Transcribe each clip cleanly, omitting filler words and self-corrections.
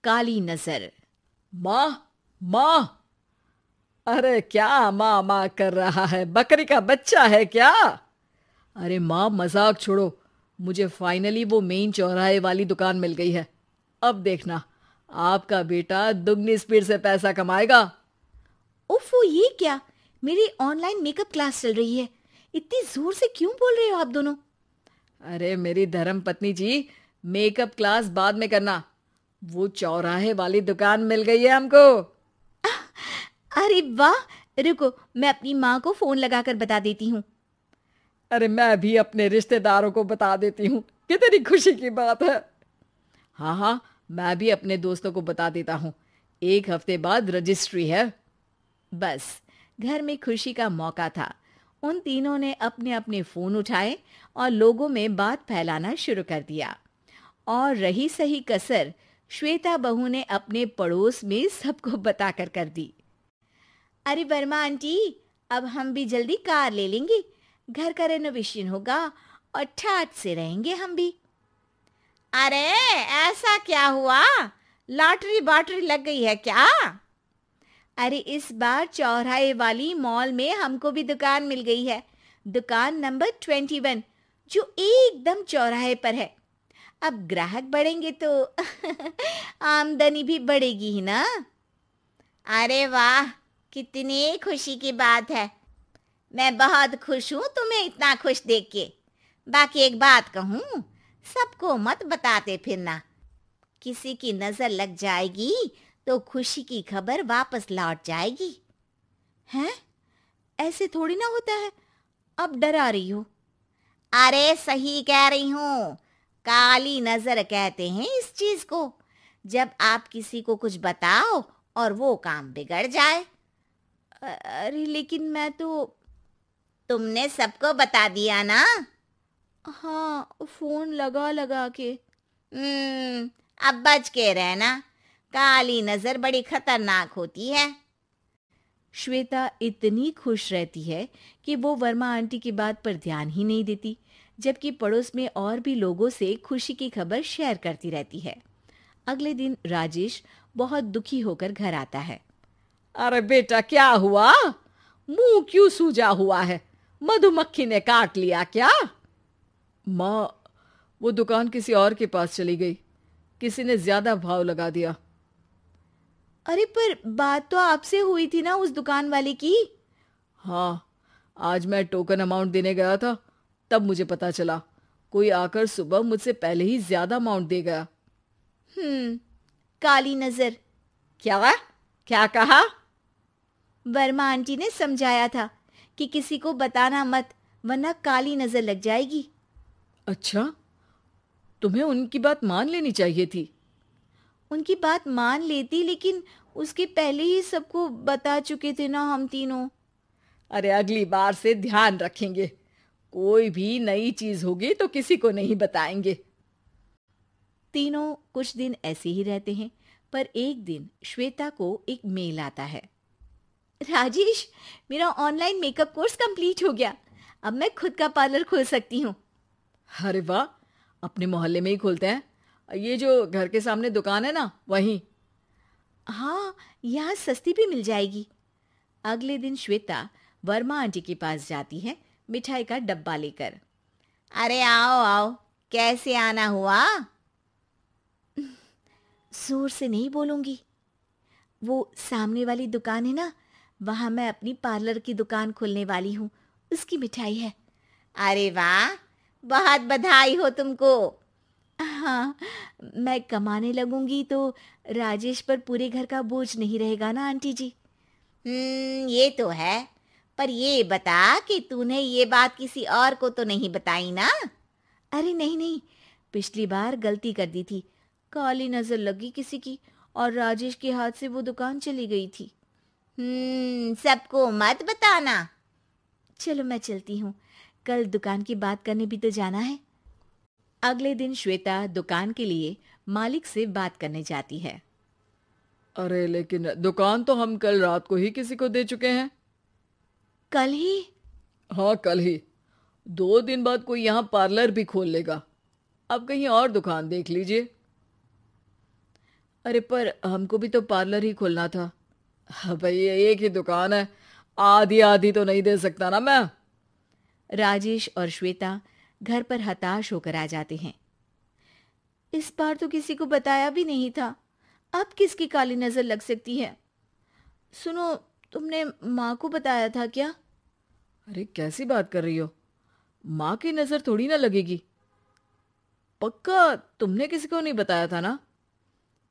काली नजर। माँ, माँ। अरे क्या माँ माँ कर रहा है? बकरी का बच्चा है क्या? अरे माँ, मजाक छोड़ो। मुझे फाइनली वो मेन चौराहे वाली दुकान मिल गई है। अब देखना, आपका बेटा दुगनी स्पीड से पैसा कमाएगा। ओफो, ये क्या? मेरी ऑनलाइन मेकअप क्लास चल रही है। इतनी जोर से क्यों बोल रहे हो आप दोनों? अरे मेरी धर्म पत्नी जी, मेकअप क्लास बाद में करना। वो चौराहे वाली दुकान मिल गई है हमको। अरे वाह! रुको, मैं अपनी माँ को फोन लगाकर बता देती हूँ। अरे मैं भी अपने रिश्तेदारों को बता देती हूँ। कितनी खुशी की बात है। हाँ हाँ, मैं भी अपने दोस्तों को बता देता हूँ। 1 हफ्ते बाद रजिस्ट्री है। बस, घर में खुशी का मौका था। उन तीनों ने अपने अपने फोन उठाए और लोगों में बात फैलाना शुरू कर दिया। और रही सही कसर, श्वेता बहू ने अपने पड़ोस में सबको बताकर कर दी। अरे वर्मा आंटी, अब हम भी जल्दी कार ले लेंगे। घर का रेनोवेशन होगा और ठाट से रहेंगे हम भी। अरे ऐसा क्या हुआ? लॉटरी बाटरी लग गई है क्या? अरे इस बार चौराहे वाली मॉल में हमको भी दुकान मिल गई है। दुकान नंबर 21, जो एकदम चौराहे पर है। अब ग्राहक बढ़ेंगे तो आमदनी भी बढ़ेगी ही ना। अरे वाह, कितनी खुशी की बात है। मैं बहुत खुश हूँ तुम्हें इतना खुश देख के। बाकी एक बात कहूँ, सबको मत बताते फिरना। किसी की नजर लग जाएगी तो खुशी की खबर वापस लौट जाएगी। हैं? ऐसे थोड़ी ना होता है। अब डरा रही हो। अरे सही कह रही हूँ। काली नजर कहते हैं इस चीज को, जब आप किसी को कुछ बताओ और वो काम बिगड़ जाए। अरे लेकिन मैं तो। तुमने सबको बता दिया ना? हाँ, फोन लगा लगा के। अब बच के रहना। काली नजर बड़ी खतरनाक होती है। श्वेता इतनी खुश रहती है कि वो वर्मा आंटी की बात पर ध्यान ही नहीं देती, जबकि पड़ोस में और भी लोगों से खुशी की खबर शेयर करती रहती है। अगले दिन राजेश बहुत दुखी होकर घर आता है। अरे बेटा, क्या हुआ? मुंह क्यों सूजा हुआ है? मधुमक्खी ने काट लिया क्या? माँ, वो दुकान किसी और के पास चली गई। किसी ने ज्यादा भाव लगा दिया। अरे पर बात तो आपसे हुई थी ना उस दुकान वाले की। हाँ, आज मैं टोकन अमाउंट देने गया था, तब मुझे पता चला। कोई आकर सुबह मुझसे पहले ही ज्यादा अमाउंट दे गया। काली नजर। क्या? क्या कहा? वर्मा आंटी ने समझाया था कि किसी को बताना मत, वरना काली नजर लग जाएगी। अच्छा, तुम्हें उनकी बात मान लेनी चाहिए थी। उनकी बात मान लेती, लेकिन उसके पहले ही सबको बता चुके थे ना हम तीनों। अरे अगली बार से ध्यान रखेंगे। कोई भी नई चीज होगी तो किसी को नहीं बताएंगे। तीनों कुछ दिन ऐसे ही रहते हैं, पर एक दिन श्वेता को एक मेल आता है। राजेश, मेरा ऑनलाइन मेकअप कोर्स कंप्लीट हो गया। अब मैं खुद का पार्लर खोल सकती हूँ। अरे वाह, अपने मोहल्ले में ही खोलते हैं। ये जो घर के सामने दुकान है ना, वहीं। हाँ, यहाँ सस्ती भी मिल जाएगी। अगले दिन श्वेता वर्मा आंटी के पास जाती है, मिठाई का डब्बा लेकर। अरे आओ आओ, कैसे आना हुआ? जोर से नहीं बोलूंगी। वो सामने वाली दुकान है ना, वहां मैं अपनी पार्लर की दुकान खोलने वाली हूँ। उसकी मिठाई है। अरे वाह, बहुत बधाई हो तुमको। हाँ, मैं कमाने लगूंगी तो राजेश पर पूरे घर का बोझ नहीं रहेगा ना आंटी जी। ये तो है। पर ये बता कि तूने ये बात किसी और को तो नहीं बताई ना? अरे नहीं नहीं, पिछली बार गलती कर दी थी। काली नजर लगी किसी की और राजेश के हाथ से वो दुकान चली गई थी। सबको मत बताना। चलो मैं चलती हूँ, कल दुकान की बात करने भी तो जाना है। अगले दिन श्वेता दुकान के लिए मालिक से बात करने जाती है। अरे लेकिन दुकान तो हम कल रात को ही किसी को दे चुके हैं। कल ही? हाँ, कल ही। 2 दिन बाद कोई यहाँ पार्लर भी खोल लेगा। अब कहीं और दुकान देख लीजिए। अरे पर हमको भी तो पार्लर ही खोलना था। हाँ भाई, एक ही दुकान है, आधी आधी तो नहीं दे सकता ना मैं। राजेश और श्वेता घर पर हताश होकर आ जाते हैं। इस बार तो किसी को बताया भी नहीं था, अब किसकी काली नजर लग सकती है। सुनो, तुमने माँ को बताया था क्या? अरे कैसी बात कर रही हो, माँ की नजर थोड़ी ना लगेगी। पक्का तुमने किसी को नहीं बताया था ना?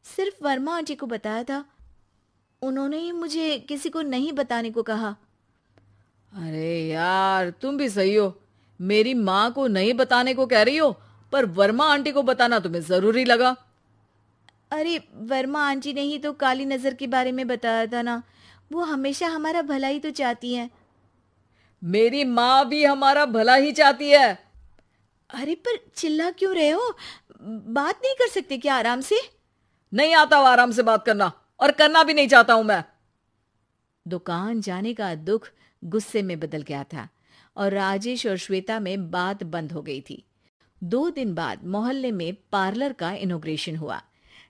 सिर्फ वर्मा आंटी को बताया था, उन्होंने ही मुझे किसी को नहीं बताने को कहा। अरे यार, तुम भी सही हो, मेरी माँ को नहीं बताने को कह रही हो, पर वर्मा आंटी को बताना तुम्हें जरूरी लगा। अरे वर्मा आंटी ने ही तो काली नजर के बारे में बताया था ना, वो हमेशा हमारा भला ही तो चाहती है। मेरी माँ भी हमारा भला ही चाहती है। अरे पर चिल्ला क्यों रहे हो, बात नहीं कर सकते क्या आराम से? नहीं आता वो आराम से बात करना, और करना भी नहीं चाहता हूं मैं। दुकान जाने का दुख गुस्से में बदल गया था और राजेश और श्वेता में बात बंद हो गई थी। 2 दिन बाद मोहल्ले में पार्लर का इनॉग्रेशन हुआ,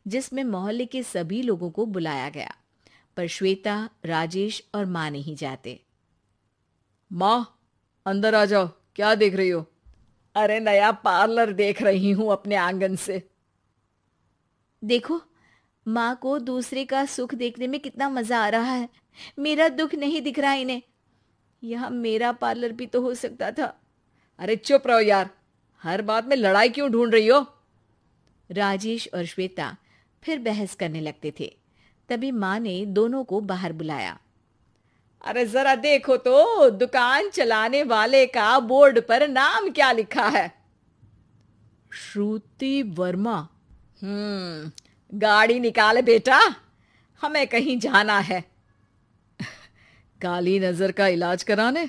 जिसमें मोहल्ले के सभी लोगों को बुलाया गया, पर श्वेता, राजेश और माँ नहीं जाते। माँ, अंदर आ जाओ, क्या देख रही हो? अरे नया पार्लर देख रही हूं अपने आंगन से। देखो, माँ को दूसरे का सुख देखने में कितना मजा आ रहा है, मेरा दुख नहीं दिख रहा इन्हें। यहाँ मेरा पार्लर भी तो हो सकता था। अरे चुप रहो यार, हर बात में लड़ाई क्यों ढूंढ रही हो? राजेश और श्वेता फिर बहस करने लगते थे। तभी माँ ने दोनों को बाहर बुलाया। अरे जरा देखो तो, दुकान चलाने वाले का बोर्ड पर नाम क्या लिखा है? श्रुति वर्मा। गाड़ी निकाले बेटा, हमें कहीं जाना है। काली नजर का इलाज कराने?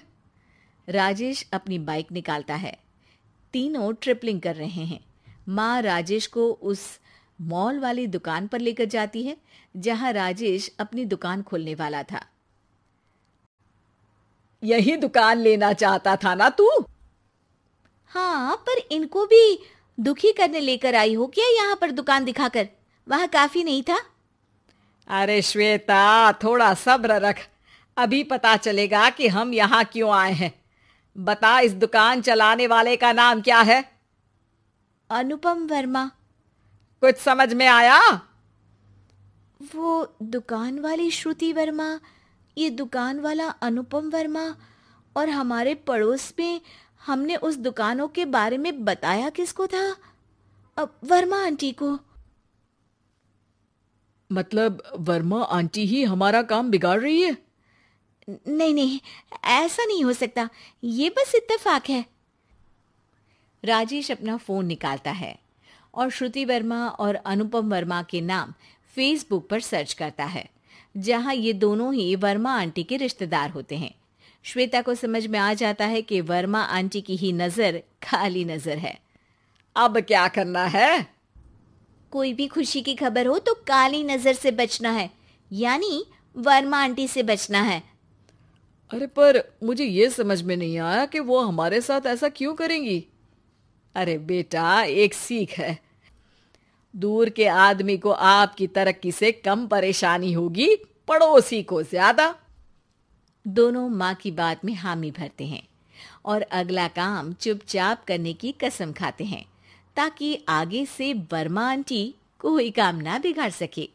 राजेश अपनी बाइक निकालता है। तीनों ट्रिपलिंग कर रहे हैं। माँ राजेश को उस मॉल वाली दुकान पर लेकर जाती है जहां राजेश अपनी दुकान खोलने वाला था। यही दुकान लेना चाहता था ना तू? हाँ, पर इनको भी दुखी करने लेकर आई हो क्या यहाँ पर दुकान दिखाकर? वहां काफी नहीं था? अरे श्वेता, थोड़ा सब्र रख, अभी पता चलेगा कि हम यहाँ क्यों आए हैं। बता, इस दुकान चलाने वाले का नाम क्या है? अनुपम वर्मा। कुछ समझ में आया? वो दुकान वाली श्रुति वर्मा, ये दुकान वाला अनुपम वर्मा, और हमारे पड़ोस में हमने उस दुकानों के बारे में बताया किसको था? अब वर्मा आंटी को। मतलब वर्मा आंटी ही हमारा काम बिगाड़ रही है? नहीं नहीं, ऐसा नहीं हो सकता, ये बस इत्तेफाक है। राजेश अपना फोन निकालता है और श्रुति वर्मा और अनुपम वर्मा के नाम फेसबुक पर सर्च करता है, जहां ये दोनों ही वर्मा आंटी के रिश्तेदार होते हैं। श्वेता को समझ में आ जाता है कि वर्मा आंटी की ही नजर काली नजर है। अब क्या करना है? कोई भी खुशी की खबर हो तो काली नजर से बचना है, यानी वर्मा आंटी से बचना है। अरे पर मुझे ये समझ में नहीं आया कि वो हमारे साथ ऐसा क्यों करेंगी। अरे बेटा, एक सीख है, दूर के आदमी को आपकी तरक्की से कम परेशानी होगी, पड़ोसी को ज्यादा। दोनों माँ की बात में हामी भरते हैं और अगला काम चुपचाप करने की कसम खाते हैं, ताकि आगे से वर्मा आंटी कोई काम ना बिगाड़ सके।